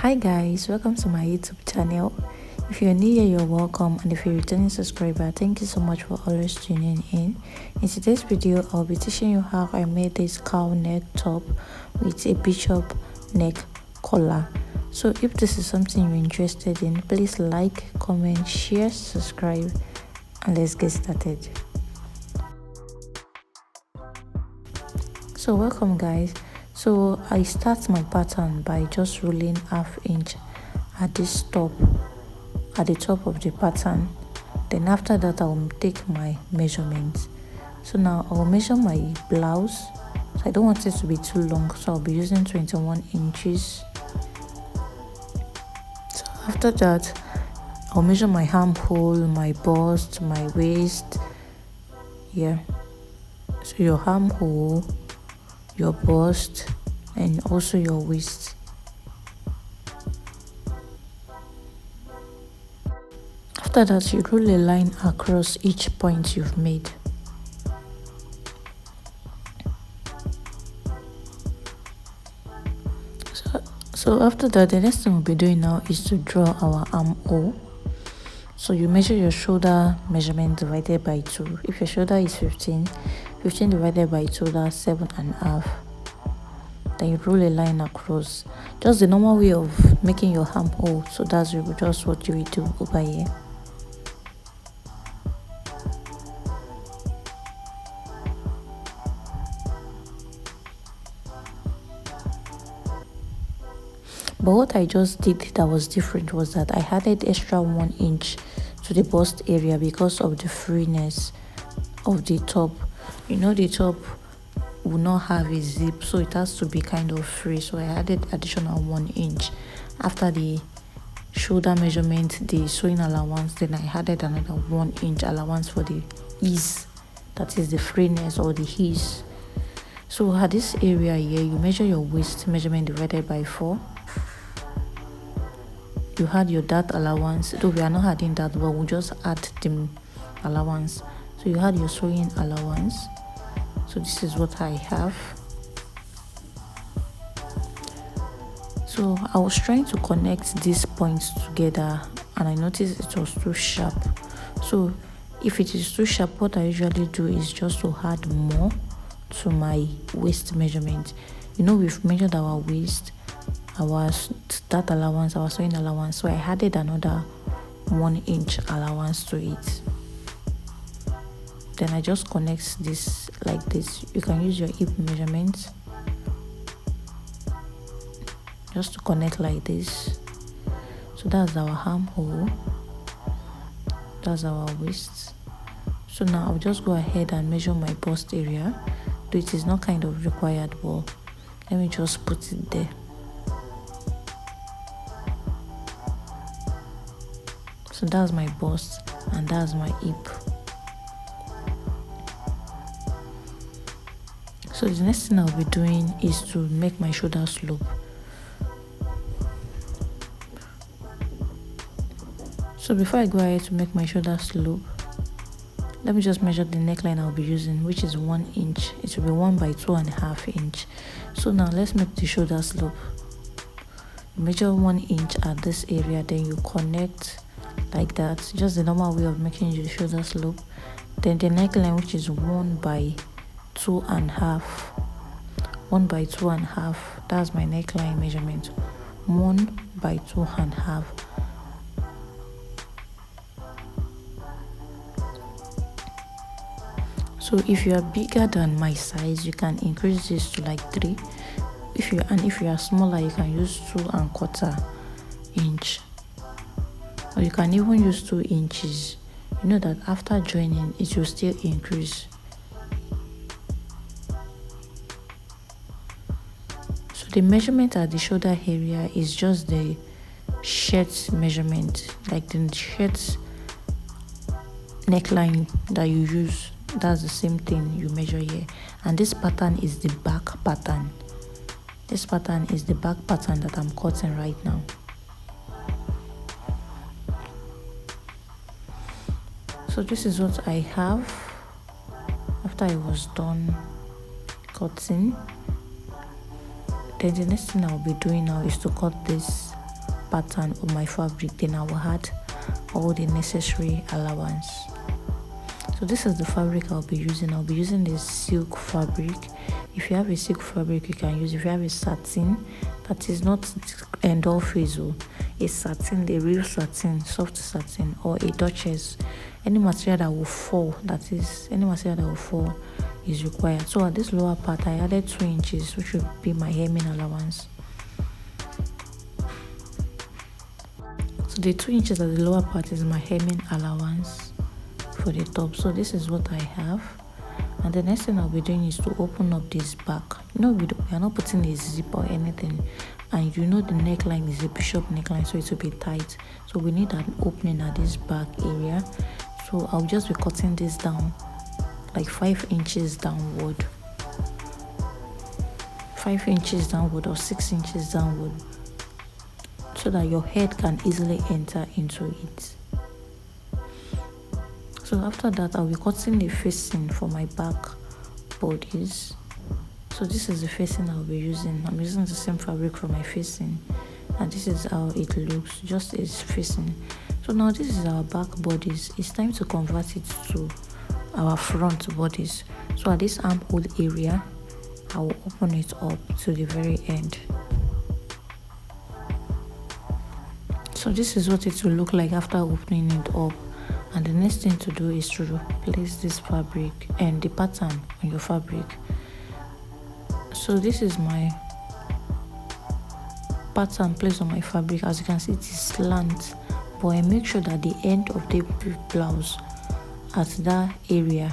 Hi guys, welcome to my YouTube channel. If you're new here, you're welcome, and if you're a returning subscriber, thank you so much for always tuning in. In today's video, I'll be teaching you how I made this cowl neck top with a bishop neck collar. So if this is something you're interested in, please like, comment, share, subscribe, and let's get started. So welcome guys. So I start my pattern by just rolling ½ inch at this top, at the top of the pattern. Then after that I will take my measurements. So now I will measure my blouse. So I don't want it to be too long, so I'll be using 21 inches. So after that I'll measure my armhole, my bust, my waist. Yeah, so your armhole, your bust, and also your waist. After that, you roll a line across each point you've made. So after that, the next thing we'll be doing now is to draw our armhole. So you measure your shoulder measurement divided by 2. If your shoulder is 15 divided by 2, that's 7.5. Then you roll a line across, just the normal way of making your armhole. So that's just what you will do over here. But what I just did that was different was that I added extra 1 inch to the bust area because of the freeness of the top. You know, the top will not have a zip, so it has to be kind of free. So I added additional 1 inch after the shoulder measurement, the sewing allowance. Then I added another 1 inch allowance for the ease, that is the freeness or the ease. So at this area here, you measure your waist measurement divided by 4. You had your dart allowance, though we are not adding that, but we'll just add the allowance. So you had your sewing allowance. So this is what I have. So I was trying to connect these points together and I noticed it was too sharp. So if it is too sharp, what I usually do is just to add more to my waist measurement. You know, we've measured our waist, our dart allowance, our sewing allowance, so I added another 1 inch allowance to it. Then I just connect this like this. You can use your hip measurements just to connect like this. So that's our armhole, that's our waist. So now I'll just go ahead and measure my bust area, though it is not kind of required, but let me just put it there. So that's my bust and that's my hip. So the next thing I'll be doing is to make my shoulder slope. So before I go ahead to make my shoulder slope, let me just measure the neckline I'll be using, which is 1 inch. It will be 1 by 2.5 inch. So now let's make the shoulder slope. You measure 1 inch at this area, then you connect like that, just the normal way of making your shoulder slope. Then the neckline, which is 1 by 2.5, 1 by 2.5, that's my neckline measurement, 1 by 2.5. So if you are bigger than my size, you can increase this to like 3. If you are smaller, you can use 2.25 inch, or you can even use 2 inches. You know that after joining it will still increase. So the measurement at the shoulder area is just the shirt measurement, like the shirt neckline that you use. That's the same thing you measure here. And this pattern is the back pattern. This pattern is the back pattern that I'm cutting right now. So this is what I have after I was done cutting. Then the next thing I'll be doing now is to cut this pattern of my fabric, then I will add all the necessary allowance. So this is the fabric I'll be using. I'll be using this silk fabric. If you have a silk fabric, you can use. If you have a satin, that is not all frizzle, a satin, the real satin, soft satin, or a duchess, any material that will fall, is required. So at this lower part, I added 2 inches, which will be my hemming allowance. So the 2 inches at the lower part is my hemming allowance for the top. So this is what I have. And the next thing I'll be doing is to open up this back. We are not putting a zip or anything, and the neckline is a bishop neckline, so it will be tight. So we need an opening at this back area. So I'll just be cutting this down like 5 inches downward, 5 inches downward or 6 inches downward, so that your head can easily enter into it. So after that, I'll be cutting the facing for my back bodies. So this is the facing I'll be using. I'm using the same fabric for my facing, and this is how it looks, just as facing. So now this is our back bodies. It's time to convert it to our front bodies. So at this armhole area, I will open it up to the very end. So this is what it will look like after opening it up. And the next thing to do is to place this fabric and the pattern on your fabric. So this is my pattern placed on my fabric. As you can see, it is slant, but I make sure that the end of the blouse at that area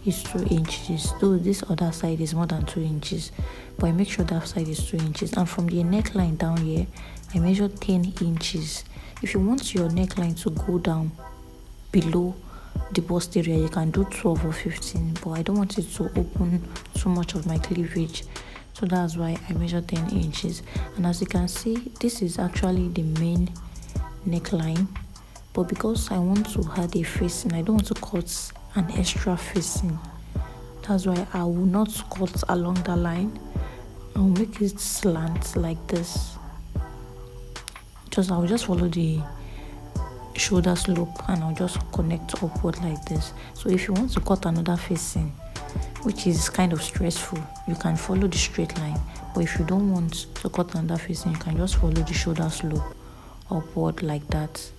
is 2 inches, though this other side is more than 2 inches, but I make sure that side is 2 inches. And from the neckline down here, I measure 10 inches. If you want your neckline to go down below the bust area, you can do 12 or 15, but I don't want it to open too much of my cleavage, so that's why I measure 10 inches. And as you can see, this is actually the main neckline, but because I want to add a facing, I don't want to cut an extra facing. That's why I will not cut along the line. I'll make it slant like this. I'll just follow the shoulder slope, and I'll just connect upward like this. So if you want to cut another facing, which is kind of stressful, you can follow the straight line. But if you don't want to cut another facing, you can just follow the shoulder slope upward like that.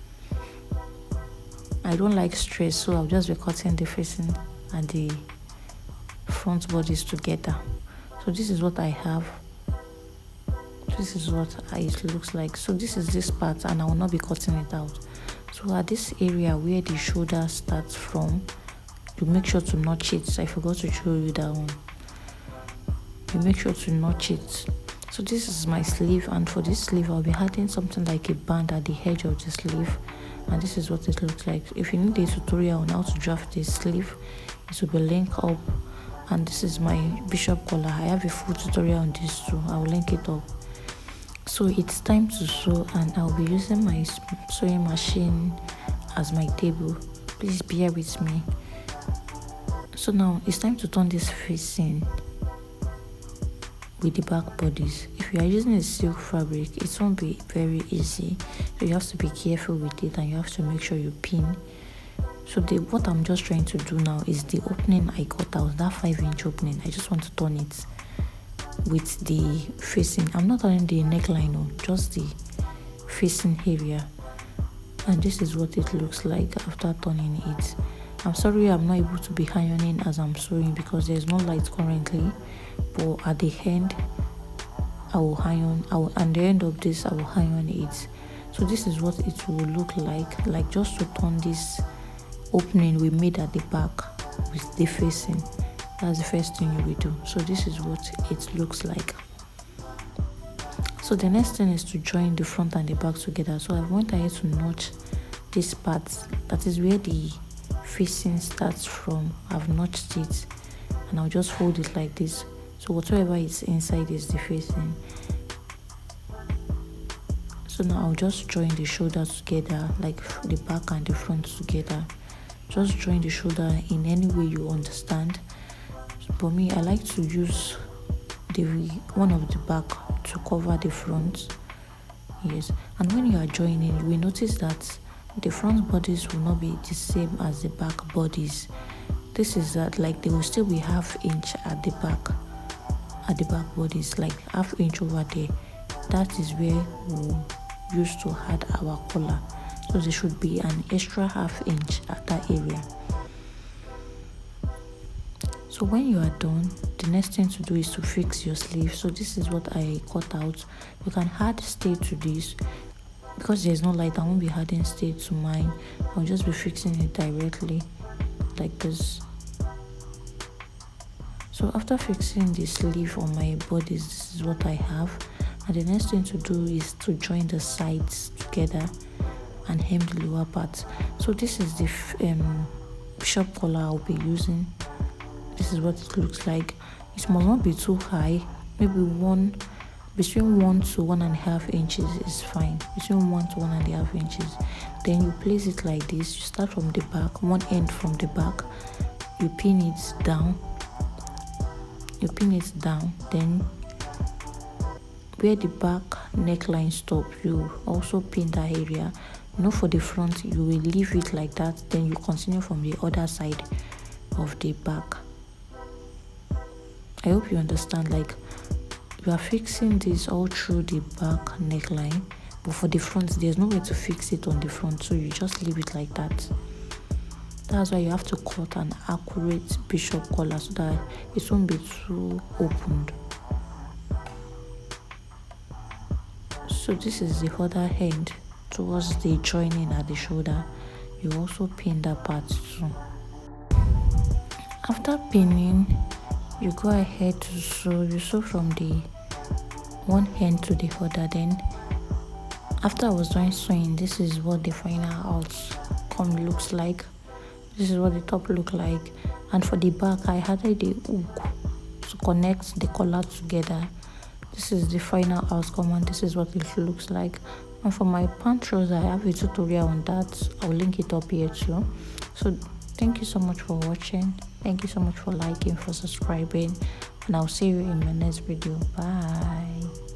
I don't like stress, so I'll just be cutting the facing and the front bodies together. So this is what I have. This is what it looks like. So this is this part, and I will not be cutting it out. So at this area where the shoulder starts from, you make sure to notch it. I forgot to show you that one. You make sure to notch it. So this is my sleeve, and for this sleeve I'll be adding something like a band at the edge of the sleeve, and this is what it looks like. If you need a tutorial on how to draft this sleeve, it will be linked up. And this is my bishop collar. I have a full tutorial on this too. I will link it up. So it's time to sew, and I'll be using my sewing machine as my table. Please bear with me. So now it's time to turn this facing with the back bodies. If you are using a silk fabric, it won't be very easy, so you have to be careful with it, and you have to make sure you pin. So what I'm just trying to do now is the opening I cut out, that 5-inch opening. I just want to turn it with the facing. I'm not turning the neckline on, just the facing area. And this is what it looks like after turning it. I'm sorry I'm not able to be ironing as I'm sewing because there's no light currently, but at the end I will iron. At the end of this I will iron it. So this is what it will look like just to turn this opening we made at the back with the facing. That's the first thing you will do. So this is what it looks like. So the next thing is to join the front and the back together. So I went ahead to notch this part, that is where the facing starts from. I've notched it, and I'll just fold it like this, so whatever is inside is the facing. So now I'll just join the shoulders together, like the back and the front together. Just join the shoulder in any way you understand. For me, I like to use the one of the back to cover the front, Yes, and when you are joining, you will notice that the front bodies will not be the same as the back bodies. This is that like they will still be half inch at the back bodies, like half inch over there. That is where we used to add our collar. So there should be an extra half inch at that area. So when you are done, the next thing to do is to fix your sleeve. So this is what I cut out. You can add stay to this. Because there's no light, I won't be adding stay to mine. I'll just be fixing it directly like this. So after fixing the sleeve on my bodies, this is what I have. And the next thing to do is to join the sides together and hem the lower part. So this is the bishop collar I'll be using. This is what it looks like. It must not be too high. Maybe between 1 to 1.5 inches is fine. Between 1 to 1.5 inches. Then you place it like this. You start from the back, one end from the back. You pin it down. Then where the back neckline stops, you also pin that area. For the front, you will leave it like that. Then you continue from the other side of the back. I hope you understand. Like, you are fixing this all through the back neckline, but for the front, there's no way to fix it on the front, so you just leave it like that. That's why you have to cut an accurate bishop collar so that it won't be too opened. So this is the other end towards the joining at the shoulder. You also pin that part too. After pinning, you go ahead to sew. You sew from the one end to the other. Then after I was done sewing, this is what the final outcome looks like. This is what the top look like. And for the back, I added the hook to connect the collar together. This is the final outcome, and this is what it looks like. And for my pant trouser, I have a tutorial on that. I'll link it up here too. So thank you so much for watching. Thank you so much for liking, for subscribing, and I'll see you in my next video. Bye.